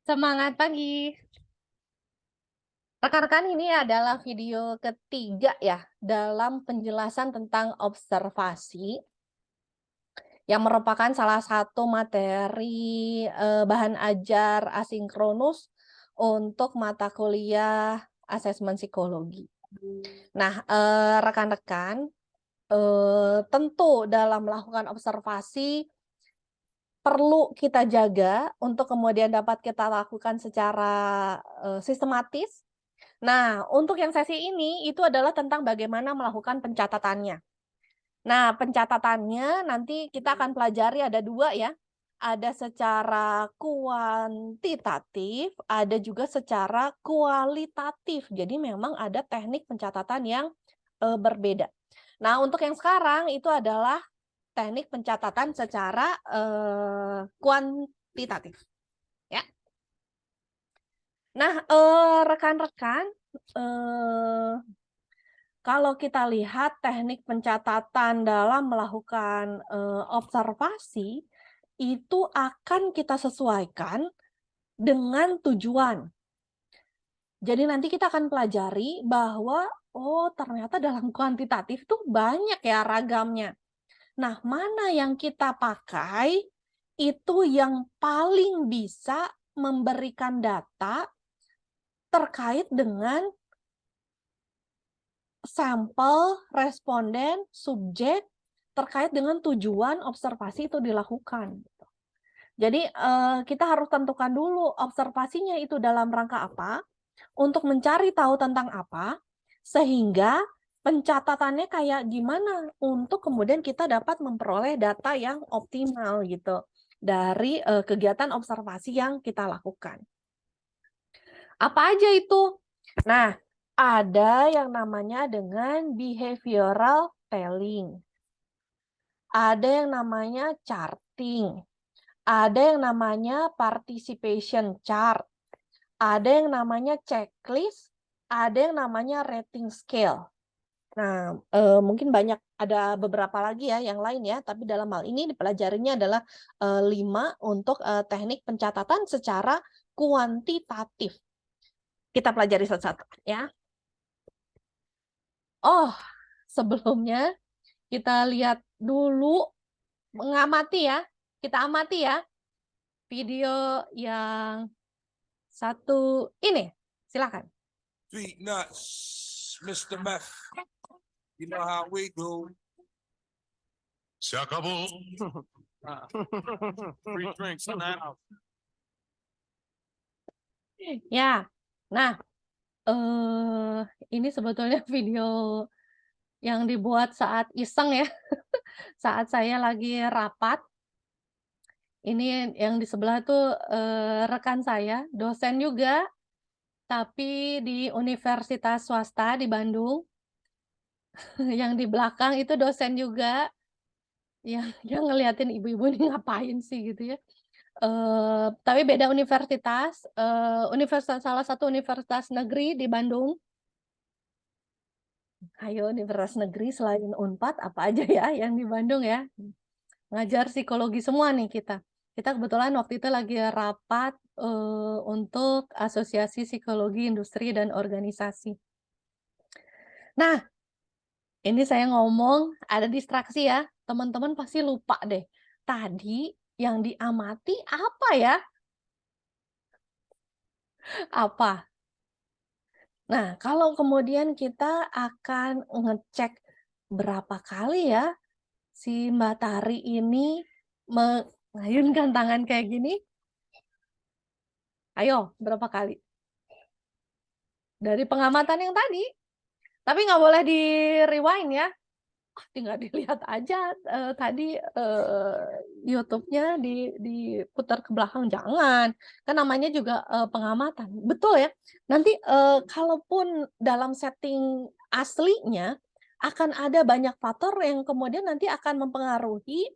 Semangat pagi. Rekan-rekan, ini adalah video ketiga ya dalam penjelasan tentang observasi yang merupakan salah satu materi bahan ajar asinkronus untuk mata kuliah asesmen psikologi. Nah, rekan-rekan, tentu dalam melakukan observasi perlu kita jaga untuk kemudian dapat kita lakukan secara sistematis. Nah, untuk yang sesi ini itu adalah tentang bagaimana melakukan pencatatannya. Nah, pencatatannya nanti kita akan pelajari ada 2 ya. Ada secara kuantitatif, ada juga secara kualitatif. Jadi memang ada teknik pencatatan yang berbeda. Nah, untuk yang sekarang itu adalah teknik pencatatan secara kuantitatif, ya. Nah, rekan-rekan, kalau kita lihat teknik pencatatan dalam melakukan, observasi, itu akan kita sesuaikan dengan tujuan. Jadi nanti kita akan pelajari bahwa, oh ternyata dalam kuantitatif tuh banyak ya ragamnya. Nah, mana yang kita pakai, itu yang paling bisa memberikan data terkait dengan sampel, responden, subjek, terkait dengan tujuan observasi itu dilakukan. Jadi, kita harus tentukan dulu observasinya itu dalam rangka apa, untuk mencari tahu tentang apa, sehingga pencatatannya kayak gimana untuk kemudian kita dapat memperoleh data yang optimal gitu, dari, kegiatan observasi yang kita lakukan. Apa aja itu? Nah, ada yang namanya dengan behavioral telling, ada yang namanya charting, ada yang namanya participation chart, ada yang namanya checklist, ada yang namanya rating scale. Nah, mungkin banyak, ada beberapa lagi ya yang lain ya, tapi dalam hal ini dipelajarinya adalah 5 untuk teknik pencatatan secara kuantitatif. Kita pelajari satu-satu ya. Oh, sebelumnya kita lihat dulu, mengamati ya, kita amati ya video yang satu ini, silakan. Street nuts, Mr. Meth. You know how we do. Shakable. Free drinks in the house. Ya, nah, ini sebetulnya video yang dibuat saat iseng ya, saat saya lagi rapat. Ini yang di sebelah tuh, rekan saya, dosen juga, tapi di universitas swasta di Bandung. Yang di belakang itu dosen juga, yang ngeliatin ibu-ibu ini ngapain sih gitu ya. Tapi beda universitas, salah satu universitas negeri di Bandung. Ayo universitas negeri selain Unpad apa aja ya yang di Bandung ya. Ngajar psikologi semua nih kita. Kita kebetulan waktu itu lagi rapat, untuk Asosiasi Psikologi Industri dan Organisasi. Nah, ini saya ngomong ada distraksi ya, teman-teman pasti lupa deh. Tadi yang diamati apa ya? Apa? Nah, kalau kemudian kita akan ngecek berapa kali ya si Mbak Tari ini mengayunkan tangan kayak gini? Ayo, berapa kali? Dari pengamatan yang tadi. Tapi nggak boleh di-rewind ya. Tinggal dilihat aja tadi YouTube-nya diputar ke belakang, jangan. Kan namanya juga pengamatan. Betul ya. Nanti kalaupun dalam setting aslinya akan ada banyak faktor yang kemudian nanti akan mempengaruhi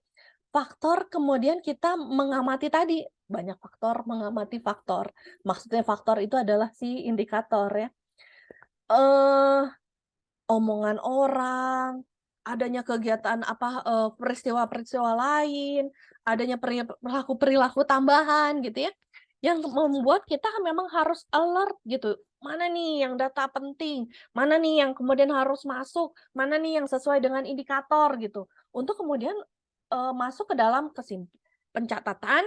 faktor kemudian kita mengamati tadi. Banyak faktor mengamati faktor. Maksudnya faktor itu adalah si indikator ya. Omongan orang, adanya kegiatan apa, peristiwa-peristiwa lain, adanya perilaku-perilaku tambahan gitu ya. yang membuat kita memang harus alert gitu. Mana nih yang data penting, mana nih yang kemudian harus masuk, mana nih yang sesuai dengan indikator gitu. Untuk kemudian masuk ke dalam pencatatan,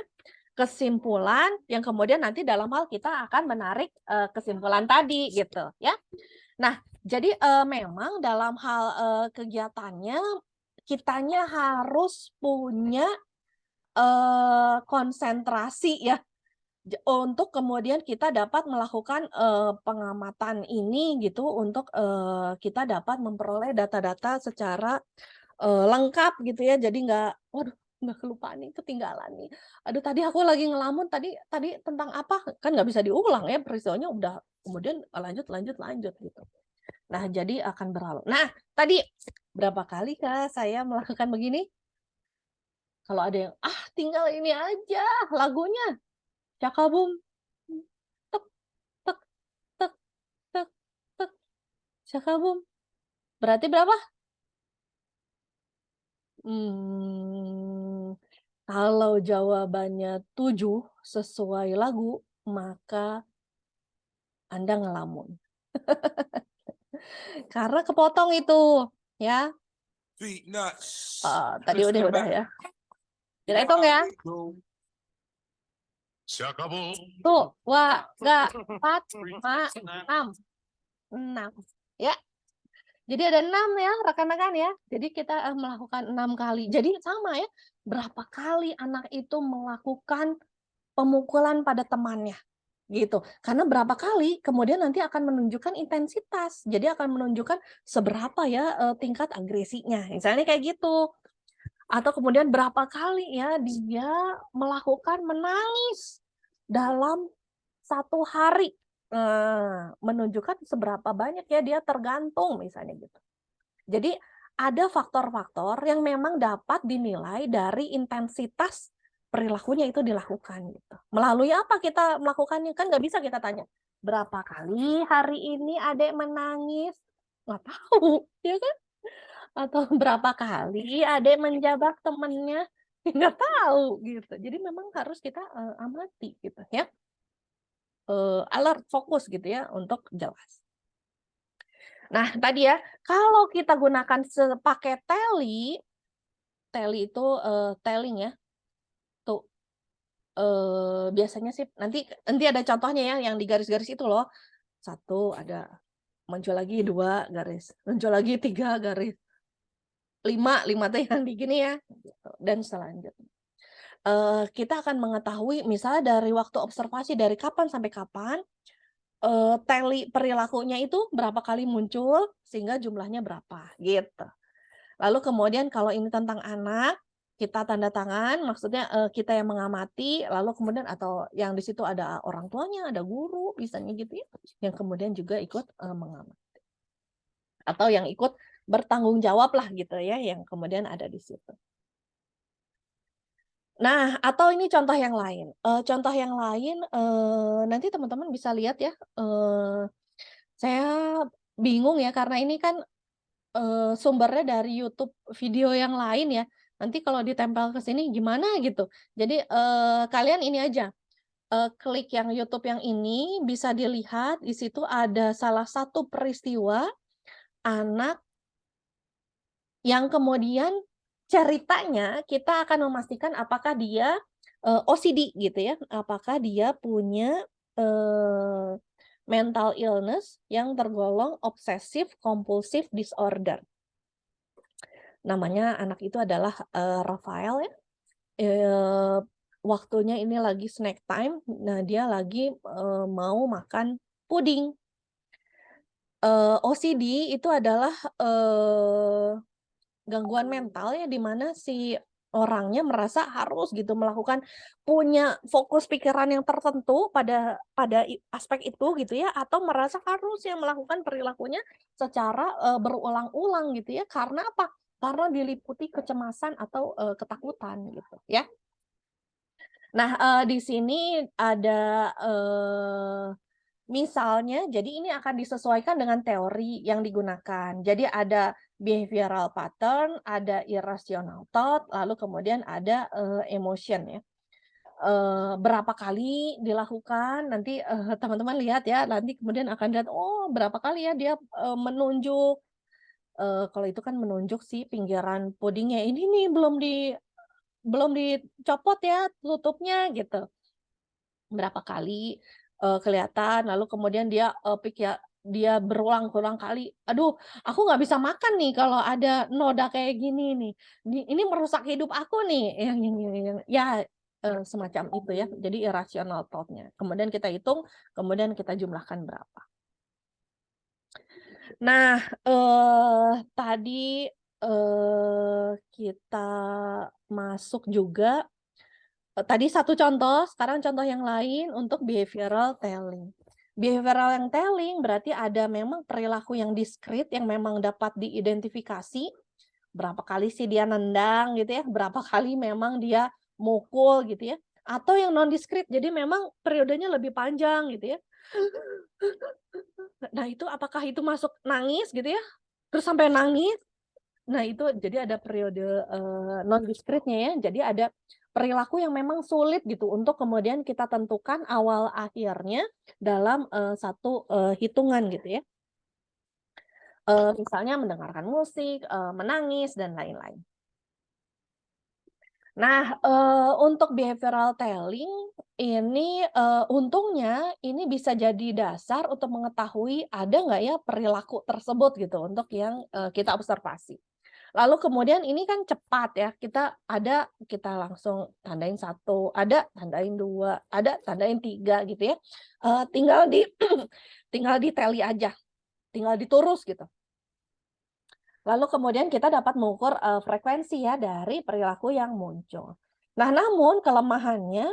kesimpulan yang kemudian nanti dalam hal kita akan menarik kesimpulan tadi gitu ya. Nah, jadi memang dalam hal kegiatannya kitanya harus punya konsentrasi ya untuk kemudian kita dapat melakukan pengamatan ini gitu untuk kita dapat memperoleh data-data secara lengkap gitu ya. Jadi waduh nggak kelupaan nih, ketinggalan nih. Aduh tadi aku lagi ngelamun tadi tadi tentang apa, kan nggak bisa diulang ya peristiwanya udah kemudian lanjut gitu. Nah jadi akan berlalu. Nah tadi berapa kali Kak saya melakukan begini? Kalau ada yang, tinggal ini aja lagunya, Cakabum, tek tek tek tek tek, Cakabum. Berarti berapa? Kalau jawabannya 7 sesuai lagu, maka Anda ngelamun. Karena kepotong itu, ya. Feet nuts. Tadi Mr. udah Mac. ya. You Kita know hitung how ya. we do. Tuh, 2, 3, 4, 5, 6. 6. Ya. Jadi ada 6 ya, rekan-rekan ya. Jadi kita melakukan 6 kali. Jadi sama ya, berapa kali anak itu melakukan pemukulan pada temannya, gitu. Karena berapa kali kemudian nanti akan menunjukkan intensitas. Jadi akan menunjukkan seberapa ya tingkat agresinya. Misalnya kayak gitu. Atau kemudian berapa kali ya dia melakukan menangis dalam 1 hari. Menunjukkan seberapa banyak ya dia tergantung misalnya gitu. Jadi ada faktor-faktor yang memang dapat dinilai dari intensitas perilakunya itu dilakukan gitu. Melalui apa kita melakukannya? Kan nggak bisa kita tanya, berapa kali hari ini adek menangis? Nggak tahu, ya kan? Atau berapa kali adek menjabak temennya? Nggak tahu gitu. Jadi memang harus kita amati gitu ya. Alert, fokus gitu ya untuk jelas. Nah, tadi ya, kalau kita gunakan pakai tally itu telling ya. Tuh, biasanya sih nanti ada contohnya ya yang di garis-garis itu loh. 1 ada, muncul lagi 2 garis, muncul lagi 3 garis. 5 tuh yang di gini ya, gitu. Dan selanjutnya. Kita akan mengetahui misalnya dari waktu observasi dari kapan sampai kapan, tally perilakunya itu berapa kali muncul, sehingga jumlahnya berapa, gitu. Lalu kemudian kalau ini tentang anak, kita tanda tangan, maksudnya kita yang mengamati, lalu kemudian atau yang di situ ada orang tuanya, ada guru, misalnya gitu ya, yang kemudian juga ikut mengamati. Atau yang ikut bertanggung jawab lah gitu ya, yang kemudian ada di situ. Nah, atau ini contoh yang lain. Contoh yang lain, nanti teman-teman bisa lihat ya, saya bingung ya, karena ini kan sumbernya dari YouTube video yang lain ya. Nanti kalau ditempel ke sini gimana gitu. Jadi, kalian ini aja, klik yang YouTube yang ini, bisa dilihat di situ ada salah satu peristiwa anak yang kemudian ceritanya kita akan memastikan apakah dia, OCD gitu ya, apakah dia punya, mental illness yang tergolong obsessive compulsive disorder. Namanya anak itu adalah, Rafael ya, waktunya ini lagi snack time, nah dia lagi, mau makan puding. OCD itu adalah, gangguan mental ya, di mana si orangnya merasa harus gitu melakukan punya fokus pikiran yang tertentu pada aspek itu gitu ya, atau merasa harus ya melakukan perilakunya secara, berulang-ulang gitu ya. Karena apa? Karena diliputi kecemasan atau, ketakutan gitu ya. Nah, di sini ada, misalnya, jadi ini akan disesuaikan dengan teori yang digunakan. Jadi ada behavioral pattern, ada irrational thought, lalu kemudian ada emotion ya. berapa kali dilakukan, nanti, teman-teman lihat ya, nanti kemudian akan lihat, oh berapa kali ya dia, menunjuk, kalau itu kan menunjuk si pinggiran pudingnya, "Ini nih belum dicopot ya tutupnya," gitu. Berapa kali, kelihatan, lalu kemudian dia berulang-ulang kali, "Aduh, aku nggak bisa makan nih kalau ada noda kayak gini nih. Ini merusak hidup aku nih," yang ini, ya, semacam itu ya. Jadi irrational thought-nya. Kemudian kita hitung, kemudian kita jumlahkan berapa. Nah, tadi, kita masuk juga. Tadi satu contoh, sekarang contoh yang lain untuk behavioral telling. Behavioral yang telling berarti ada memang perilaku yang diskrit yang memang dapat diidentifikasi, berapa kali sih dia nendang gitu ya, berapa kali memang dia mukul gitu ya, atau yang non diskrit, jadi memang periodenya lebih panjang gitu ya. Nah itu apakah itu masuk nangis gitu ya, terus sampai nangis? Nah, itu jadi ada periode, non diskritnya ya. Jadi ada perilaku yang memang sulit gitu untuk kemudian kita tentukan awal akhirnya dalam, satu, hitungan gitu ya. Misalnya mendengarkan musik, menangis, dan lain-lain. Nah, untuk behavioral telling ini, untungnya ini bisa jadi dasar untuk mengetahui ada nggak ya perilaku tersebut gitu untuk yang, kita observasi. Lalu kemudian ini kan cepat ya, kita langsung tandain satu, ada tandain 2, ada tandain 3 gitu ya. Tinggal tinggal di-tally aja, tinggal diturus gitu. Lalu kemudian kita dapat mengukur, frekuensi ya dari perilaku yang muncul. Nah, namun kelemahannya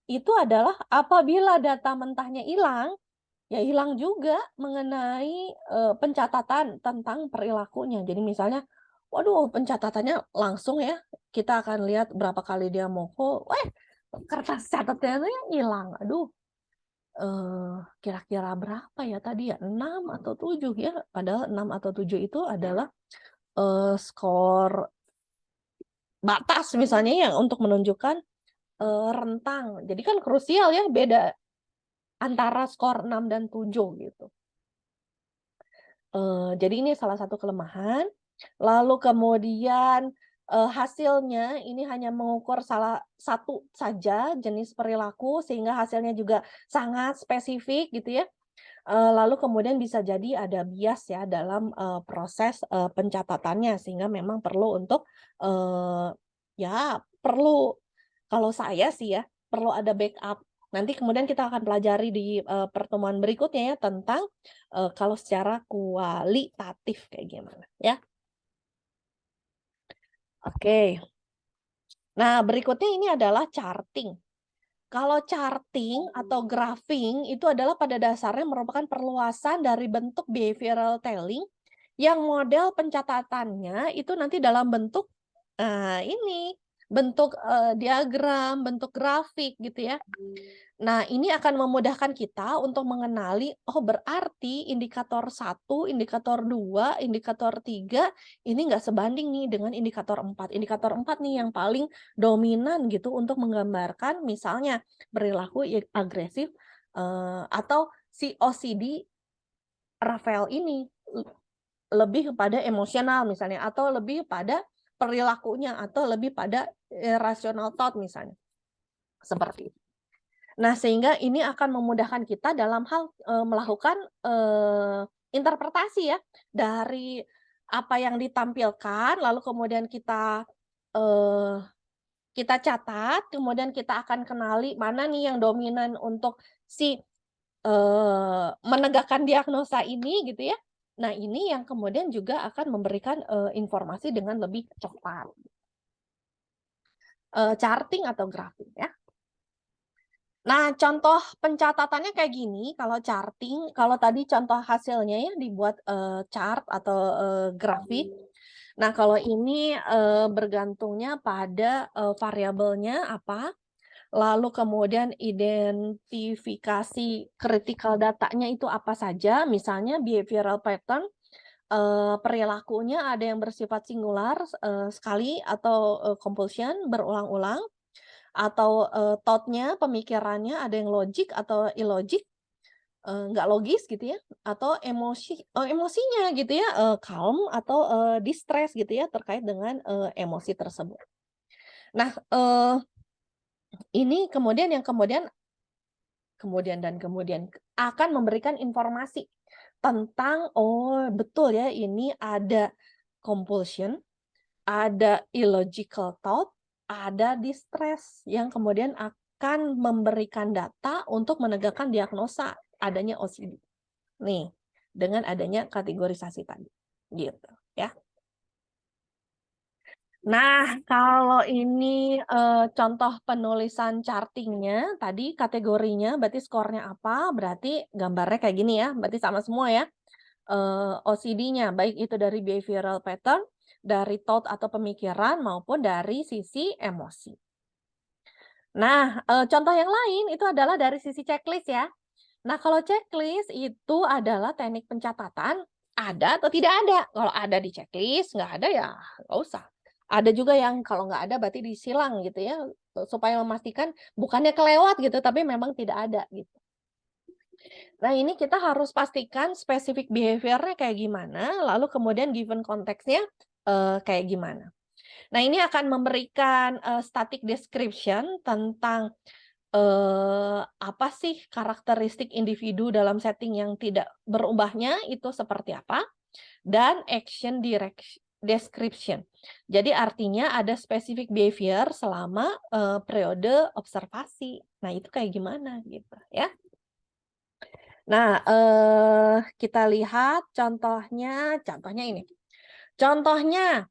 itu adalah apabila data mentahnya hilang, ya hilang juga mengenai, pencatatan tentang perilakunya. Jadi misalnya, waduh pencatatannya langsung ya, kita akan lihat berapa kali dia mukul, kertas catatnya hilang. Aduh, kira-kira berapa ya tadi ya, 6 atau 7 ya, padahal 6 atau 7 itu adalah, skor batas misalnya yang untuk menunjukkan, rentang. Jadi kan krusial ya beda antara skor 6 dan 7 gitu. Jadi ini salah satu kelemahan, lalu kemudian, hasilnya ini hanya mengukur salah satu saja jenis perilaku sehingga hasilnya juga sangat spesifik gitu ya, lalu kemudian bisa jadi ada bias ya dalam, proses, pencatatannya sehingga memang perlu untuk, ya perlu kalau saya sih ya, perlu ada backup. Nanti kemudian kita akan pelajari di, pertemuan berikutnya ya tentang, kalau secara kualitatif kayak gimana ya. Oke. Nah berikutnya ini adalah charting. Kalau charting atau graphing itu adalah pada dasarnya merupakan perluasan dari bentuk behavioral telling yang model pencatatannya itu nanti dalam bentuk, ini, bentuk, diagram, bentuk grafik gitu ya. Nah, ini akan memudahkan kita untuk mengenali, oh berarti indikator 1, indikator 2, indikator 3 ini nggak sebanding nih dengan indikator 4. Indikator 4 nih yang paling dominan gitu untuk menggambarkan misalnya perilaku agresif, atau si OCD Rafael ini lebih kepada emosional misalnya, atau lebih pada perilakunya, atau lebih pada irrational thought misalnya, seperti itu. Nah, sehingga ini akan memudahkan kita dalam hal, melakukan, interpretasi ya, dari apa yang ditampilkan, lalu kemudian eee, kita catat, kemudian kita akan kenali mana nih yang dominan untuk si, menegakkan diagnosa ini gitu ya. Nah, ini yang kemudian juga akan memberikan, informasi dengan lebih cepat. Charting atau grafik ya. Nah, contoh pencatatannya kayak gini, kalau charting, kalau tadi contoh hasilnya ya dibuat, chart atau, grafik. Nah, kalau ini, bergantungnya pada, variabelnya apa, lalu kemudian identifikasi critical datanya itu apa saja, misalnya behavioral pattern, perilakunya ada yang bersifat singular, sekali atau, compulsion, berulang-ulang. atau thought-nya, pemikirannya ada yang logik atau illogic, nggak logis gitu ya, atau emosinya gitu ya, calm atau distress gitu ya terkait dengan emosi tersebut. Nah, ini kemudian kemudian akan memberikan informasi tentang, oh betul ya ini ada compulsion, ada illogical thought, ada distress yang kemudian akan memberikan data untuk menegakkan diagnosa adanya OCD. Nih, dengan adanya kategorisasi tadi, gitu ya. Nah, kalau ini contoh penulisan charting-nya, tadi kategorinya berarti skornya apa, berarti gambarnya kayak gini ya, berarti sama semua ya. OCD-nya, baik itu dari behavioral pattern, dari thought atau pemikiran, maupun dari sisi emosi. Nah, contoh yang lain itu adalah dari sisi checklist ya. Nah, kalau checklist itu adalah teknik pencatatan, ada atau tidak ada. Kalau ada di checklist, nggak ada ya nggak usah. Ada juga yang kalau nggak ada berarti disilang gitu ya, supaya memastikan bukannya kelewat gitu, tapi memang tidak ada gitu. Nah, ini kita harus pastikan spesifik behavior-nya kayak gimana, lalu kemudian given konteksnya kayak gimana. Nah, ini akan memberikan static description tentang apa sih karakteristik individu dalam setting yang tidak berubahnya itu seperti apa, dan action description. Jadi artinya ada specific behavior selama periode observasi. Nah, itu kayak gimana gitu ya. Nah, kita lihat contohnya ini. Contohnya,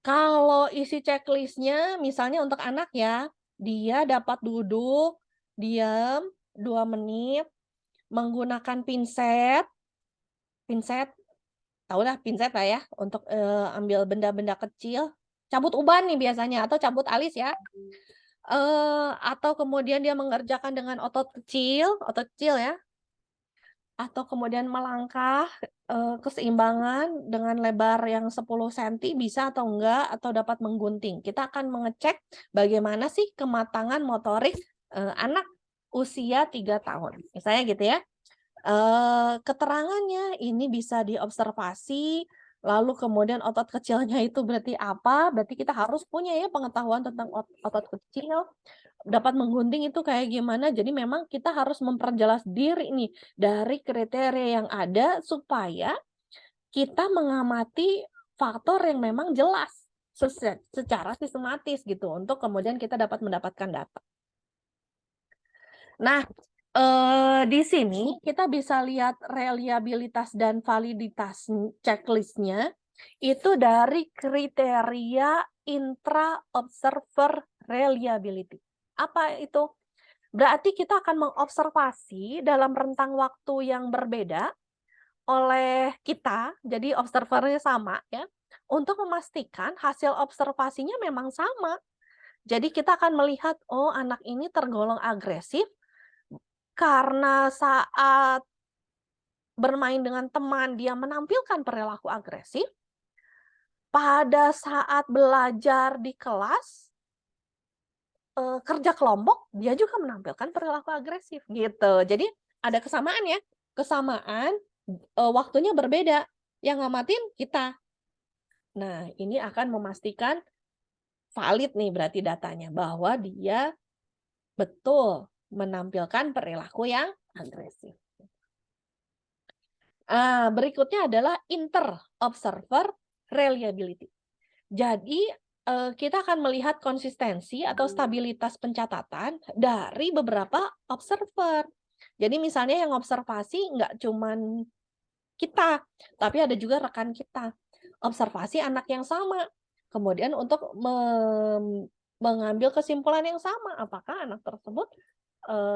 kalau isi checklist-nya misalnya untuk anak ya, dia dapat duduk, diam 2 menit, menggunakan pinset, tahu lah pinset lah ya, untuk ambil benda-benda kecil, cabut uban nih biasanya atau cabut alis ya. Atau kemudian dia mengerjakan dengan otot kecil ya. Atau kemudian melangkah, keseimbangan dengan lebar yang 10 senti bisa atau enggak, atau dapat menggunting. Kita akan mengecek bagaimana sih kematangan motorik, anak usia 3 tahun, misalnya gitu ya. Keterangannya ini bisa diobservasi, lalu kemudian otot kecilnya itu berarti apa, berarti kita harus punya ya pengetahuan tentang otot kecil, dapat menggunting itu kayak gimana. Jadi memang kita harus memperjelas diri nih dari kriteria yang ada supaya kita mengamati faktor yang memang jelas secara sistematis gitu untuk kemudian kita dapat mendapatkan data. Nah, di sini kita bisa lihat reliabilitas dan validitas checklist-nya itu dari kriteria intra-observer reliability. Apa itu? Berarti kita akan mengobservasi dalam rentang waktu yang berbeda oleh kita, jadi observernya sama ya, untuk memastikan hasil observasinya memang sama. Jadi kita akan melihat, oh anak ini tergolong agresif karena saat bermain dengan teman dia menampilkan perilaku agresif, pada saat belajar di kelas kerja kelompok, dia juga menampilkan perilaku agresif, gitu. Jadi ada kesamaan ya, kesamaan, waktunya berbeda, yang ngamatin kita. Nah, ini akan memastikan valid nih berarti datanya, bahwa dia betul menampilkan perilaku yang agresif. Berikutnya adalah inter-observer reliability. Jadi, kita akan melihat konsistensi atau stabilitas pencatatan dari beberapa observer. Jadi misalnya yang observasi nggak cuman kita, tapi ada juga rekan kita. Observasi anak yang sama. Kemudian untuk mengambil kesimpulan yang sama, apakah anak tersebut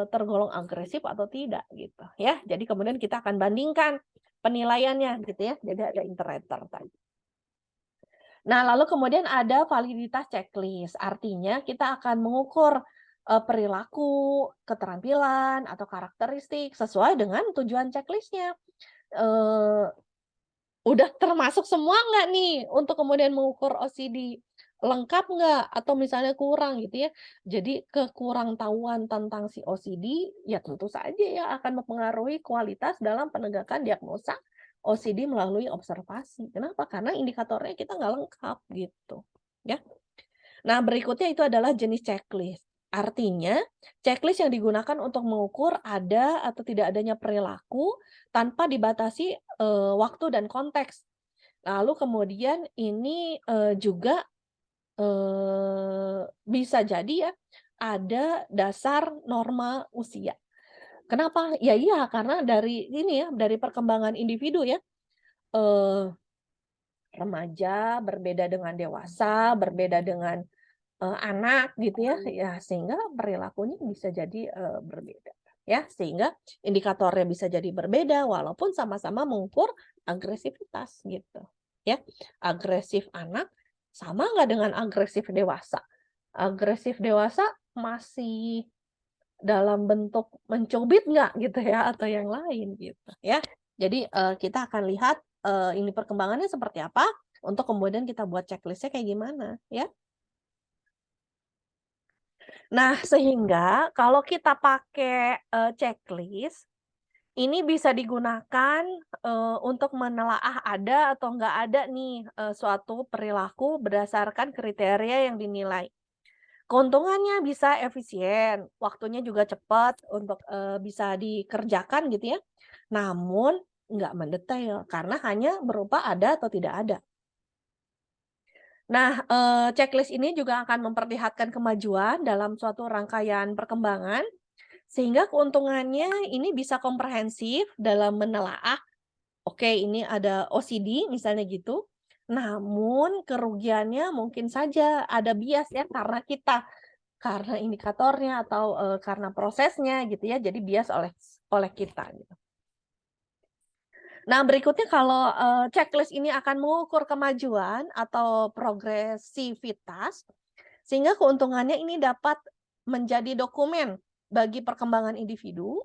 tergolong agresif atau tidak gitu ya. Jadi kemudian kita akan bandingkan penilaiannya gitu ya. Jadi ada iterator tadi. Nah, lalu kemudian ada validitas checklist. Artinya kita akan mengukur perilaku, keterampilan, atau karakteristik sesuai dengan tujuan checklist-nya. Udah termasuk semua nggak nih untuk kemudian mengukur OCD? lengkap nggak atau misalnya kurang gitu ya. Jadi kekurangtahuan tentang si OCD ya tentu saja ya akan mempengaruhi kualitas dalam penegakan diagnosa OCD melalui observasi. Kenapa? Karena indikatornya kita nggak lengkap gitu ya. Nah, berikutnya itu adalah jenis checklist. Artinya, checklist yang digunakan untuk mengukur ada atau tidak adanya perilaku tanpa dibatasi waktu dan konteks. Lalu kemudian ini juga bisa jadi ya ada dasar norma usia. Kenapa? Ya iya, karena dari ini ya, dari perkembangan individu ya. Eh, Remaja berbeda dengan dewasa, berbeda dengan anak gitu ya, ya sehingga perilakunya bisa jadi berbeda ya, sehingga indikatornya bisa jadi berbeda walaupun sama-sama mengukur agresivitas gitu ya. Agresif anak sama nggak dengan agresif dewasa? Agresif dewasa masih dalam bentuk mencubit nggak gitu ya atau yang lain gitu ya. Jadi kita akan lihat ini perkembangannya seperti apa untuk kemudian kita buat checklist-nya kayak gimana ya. Nah, sehingga kalau kita pakai checklist, ini bisa digunakan untuk menelaah ada atau nggak ada nih suatu perilaku berdasarkan kriteria yang dinilai. Keuntungannya bisa efisien, waktunya juga cepat untuk bisa dikerjakan gitu ya. Namun nggak mendetail karena hanya berupa ada atau tidak ada. Nah, checklist ini juga akan memperlihatkan kemajuan dalam suatu rangkaian perkembangan, sehingga keuntungannya ini bisa komprehensif dalam menelaah, oke ini ada OCD misalnya gitu, namun kerugiannya mungkin saja ada bias ya karena indikatornya atau, karena prosesnya gitu ya, jadi bias oleh kita gitu. Nah, berikutnya kalau, checklist ini akan mengukur kemajuan atau progresivitas, sehingga keuntungannya ini dapat menjadi dokumen bagi perkembangan individu.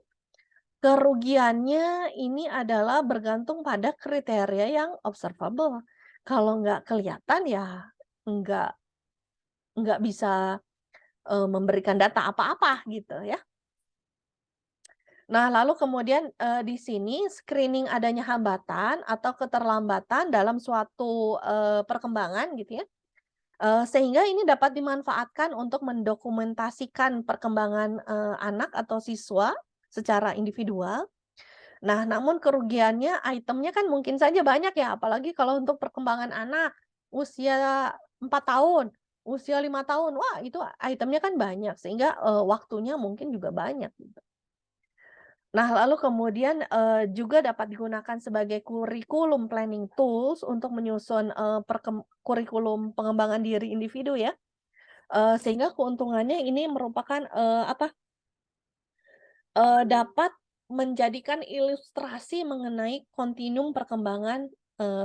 Kerugiannya ini adalah bergantung pada kriteria yang observable. Kalau nggak kelihatan ya nggak nggak bisa, memberikan data apa-apa gitu ya. Nah, lalu kemudian, di sini screening adanya hambatan atau keterlambatan dalam suatu, perkembangan gitu ya, sehingga ini dapat dimanfaatkan untuk mendokumentasikan perkembangan, anak atau siswa secara individual. Nah, namun kerugiannya itemnya kan mungkin saja banyak ya, apalagi kalau untuk perkembangan anak usia 4 tahun, usia 5 tahun, wah itu itemnya kan banyak sehingga, waktunya mungkin juga banyak gitu. Nah, lalu kemudian, juga dapat digunakan sebagai kurikulum planning tools untuk menyusun, kurikulum pengembangan diri individu ya, sehingga keuntungannya ini merupakan, dapat menjadikan ilustrasi mengenai kontinum perkembangan,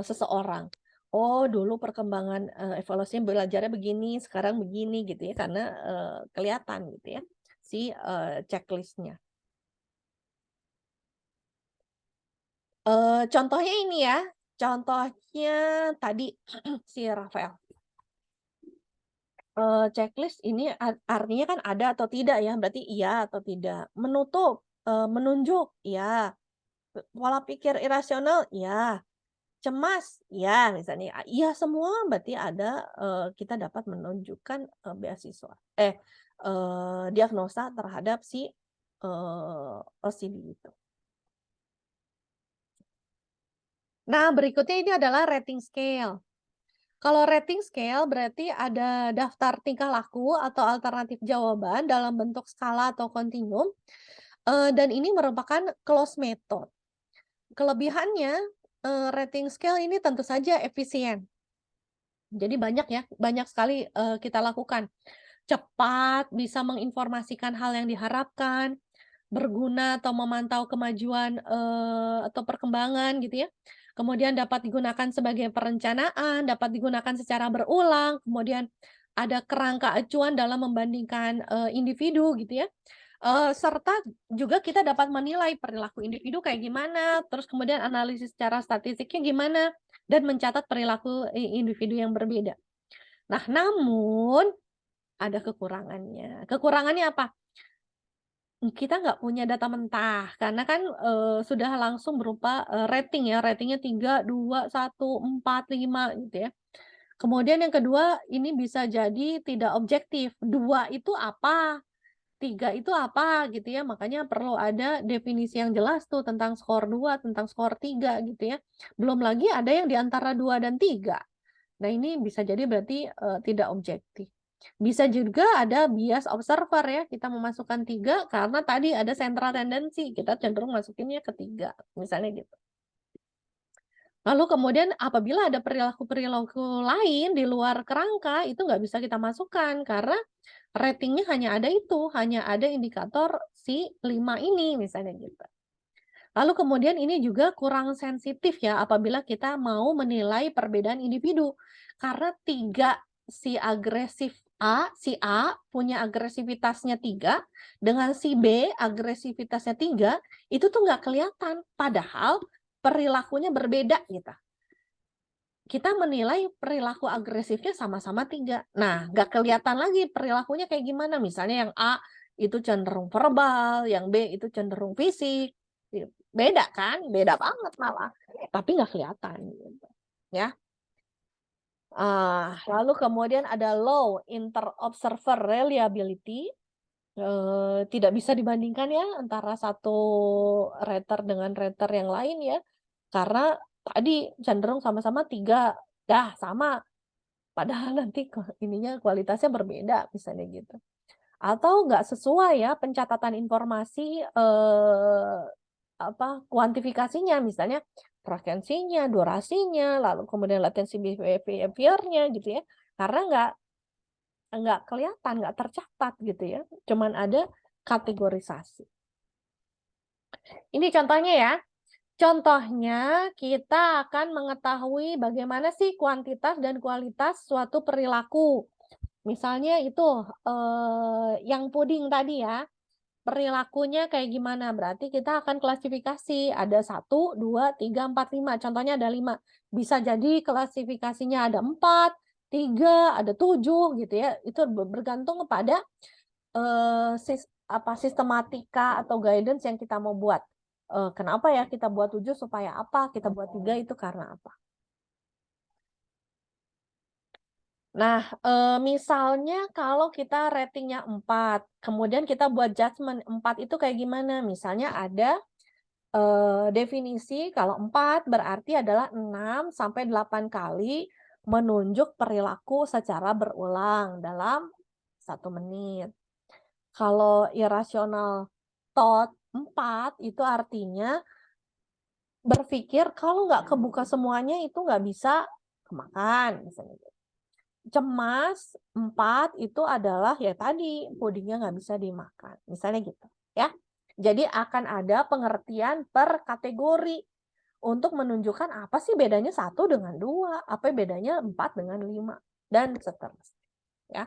seseorang. Oh, dulu perkembangan, evaluasinya belajarnya begini, sekarang begini gitu ya, karena, kelihatan gitu ya, si, checklist-nya. Contohnya ini ya, contohnya tadi si Rafael. Checklist ini artinya kan ada atau tidak ya, berarti iya atau tidak. Menutup, menunjuk, iya. Pola pikir irasional, iya. Cemas, iya misalnya, iya semua berarti ada, kita dapat menunjukkan, beasiswa diagnosa terhadap si, OCD itu. Nah, berikutnya ini adalah rating scale. Kalau rating scale berarti ada daftar tingkah laku atau alternatif jawaban dalam bentuk skala atau kontinum, dan ini merupakan closed method. Kelebihannya, rating scale ini tentu saja efisien. Jadi banyak ya, banyak sekali, kita lakukan. Cepat, bisa menginformasikan hal yang diharapkan, berguna atau memantau kemajuan, atau perkembangan gitu ya. Kemudian dapat digunakan sebagai perencanaan, dapat digunakan secara berulang, kemudian ada kerangka acuan dalam membandingkan, individu gitu ya. Serta juga kita dapat menilai perilaku individu kayak gimana, terus kemudian analisis secara statistiknya gimana, dan mencatat perilaku individu yang berbeda. Nah, namun ada kekurangannya. Kekurangannya apa? Kita nggak punya data mentah, karena kan, sudah langsung berupa, rating ya, ratingnya 3, 2, 1, 4, 5 gitu ya. Kemudian yang kedua, ini bisa jadi tidak objektif, 2 itu apa, 3 itu apa gitu ya, makanya perlu ada definisi yang jelas tuh tentang skor 2, tentang skor 3 gitu ya. Belum lagi ada yang di antara 2 dan 3. Nah, ini bisa jadi berarti, tidak objektif. Bisa juga ada bias observer ya, kita memasukkan 3 karena tadi ada central tendency, kita cenderung masukinnya ke 3, misalnya gitu. Lalu kemudian apabila ada perilaku-perilaku lain di luar kerangka, itu nggak bisa kita masukkan karena ratingnya hanya ada itu, hanya ada indikator si 5 ini, misalnya gitu. Lalu kemudian ini juga kurang sensitif ya apabila kita mau menilai perbedaan individu. Karena 3 si A punya agresivitasnya 3, dengan si B agresivitasnya 3, itu tuh nggak kelihatan. Padahal perilakunya berbeda gitu. Kita menilai perilaku agresifnya sama-sama 3. Nah, nggak kelihatan lagi perilakunya kayak gimana. Misalnya yang A itu cenderung verbal, yang B itu cenderung fisik. Beda kan? Beda banget malah. Tapi nggak kelihatan gitu, ya. Lalu kemudian ada low inter-observer reliability, tidak bisa dibandingkan ya antara satu rater dengan rater yang lain ya. Karena tadi cenderung sama-sama 3, dah sama. Padahal nanti ininya kualitasnya berbeda misalnya gitu. Atau nggak sesuai ya pencatatan informasi, kuantifikasinya misalnya frekuensinya, durasinya, lalu kemudian latency behavior-nya gitu ya. Karena nggak kelihatan, nggak tercatat gitu ya. Cuman ada kategorisasi. Ini contohnya ya. Contohnya, kita akan mengetahui bagaimana sih kuantitas dan kualitas suatu perilaku. Misalnya itu, yang puding tadi ya, perilakunya kayak gimana, berarti kita akan klasifikasi, ada 1, 2, 3, 4, 5, contohnya ada 5. Bisa jadi klasifikasinya ada 4, 3, ada 7 gitu ya, itu bergantung kepada, sistematika atau guidance yang kita mau buat. Kenapa ya kita buat 7 supaya apa, kita buat 3 itu karena apa. Nah, misalnya kalau kita ratingnya 4, kemudian kita buat judgement 4 itu kayak gimana? Misalnya ada, definisi kalau 4 berarti adalah 6 sampai 8 kali menunjuk perilaku secara berulang dalam 1 menit. Kalau irasional thought 4 itu artinya berpikir kalau nggak kebuka semuanya itu nggak bisa kemakan, misalnya gitu. Cemas 4 itu adalah ya tadi, pudingnya nggak bisa dimakan, misalnya gitu ya. Jadi akan ada pengertian per kategori untuk menunjukkan apa sih bedanya 1 dengan 2, apa bedanya 4 dengan 5, dan seterusnya ya.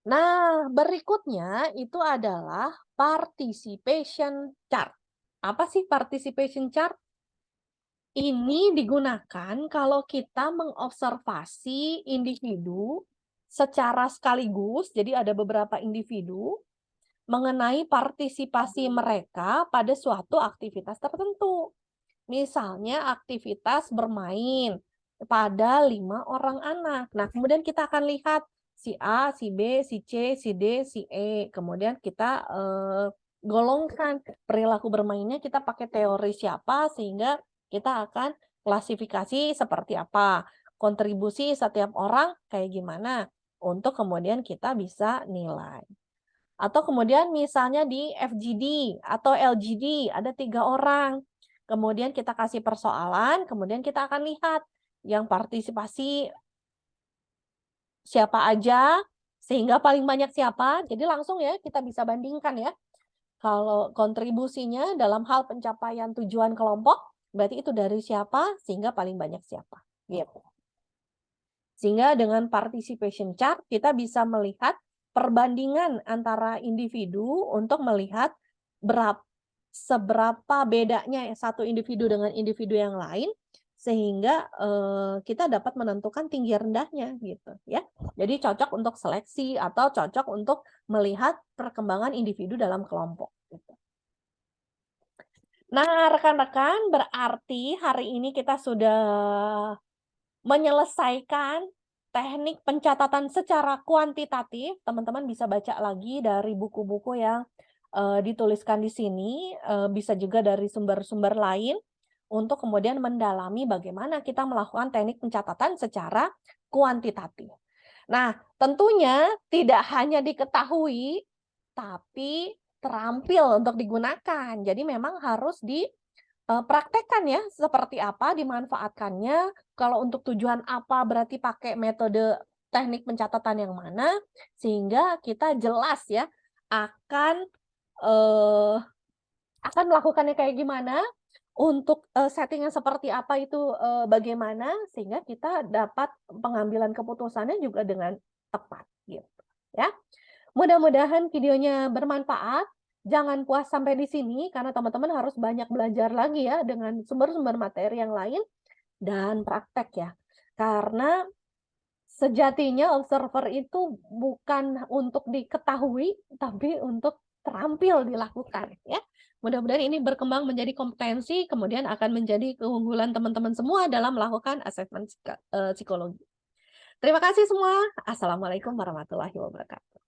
Nah, berikutnya itu adalah participation chart. Apa sih participation chart? Ini digunakan kalau kita mengobservasi individu secara sekaligus, jadi ada beberapa individu, mengenai partisipasi mereka pada suatu aktivitas tertentu. Misalnya aktivitas bermain pada 5 orang anak. Nah, kemudian kita akan lihat si A, si B, si C, si D, si E. Kemudian kita golongkan perilaku bermainnya, kita pakai teori siapa sehingga kita akan klasifikasi seperti apa. Kontribusi setiap orang kayak gimana untuk kemudian kita bisa nilai. Atau kemudian misalnya di FGD atau LGD ada 3 orang. Kemudian kita kasih persoalan, kemudian kita akan lihat yang partisipasi siapa aja, sehingga paling banyak siapa. Jadi langsung ya kita bisa bandingkan ya. Kalau kontribusinya dalam hal pencapaian tujuan kelompok, berarti itu dari siapa sehingga paling banyak siapa. Gitu. Sehingga dengan participation chart kita bisa melihat perbandingan antara individu untuk melihat seberapa bedanya satu individu dengan individu yang lain, sehingga kita dapat menentukan tinggi rendahnya gitu ya. Jadi cocok untuk seleksi atau cocok untuk melihat perkembangan individu dalam kelompok gitu. Nah, rekan-rekan, berarti hari ini kita sudah menyelesaikan teknik pencatatan secara kuantitatif. Teman-teman bisa baca lagi dari buku-buku yang dituliskan di sini, bisa juga dari sumber-sumber lain untuk kemudian mendalami bagaimana kita melakukan teknik pencatatan secara kuantitatif. Nah, tentunya tidak hanya diketahui, tapi terampil untuk digunakan. Jadi memang harus praktekkan ya, seperti apa dimanfaatkannya, kalau untuk tujuan apa berarti pakai metode teknik pencatatan yang mana, sehingga kita jelas ya akan eh, melakukannya kayak gimana, untuk setting seperti apa itu bagaimana, sehingga kita dapat pengambilan keputusannya juga dengan tepat gitu ya. Mudah-mudahan videonya bermanfaat. Jangan puas sampai di sini karena teman-teman harus banyak belajar lagi ya dengan sumber-sumber materi yang lain dan praktek ya. Karena sejatinya observer itu bukan untuk diketahui tapi untuk terampil dilakukan ya. Mudah-mudahan ini berkembang menjadi kompetensi kemudian akan menjadi keunggulan teman-teman semua dalam melakukan asesmen psikologi. Terima kasih semua. Assalamualaikum warahmatullahi wabarakatuh.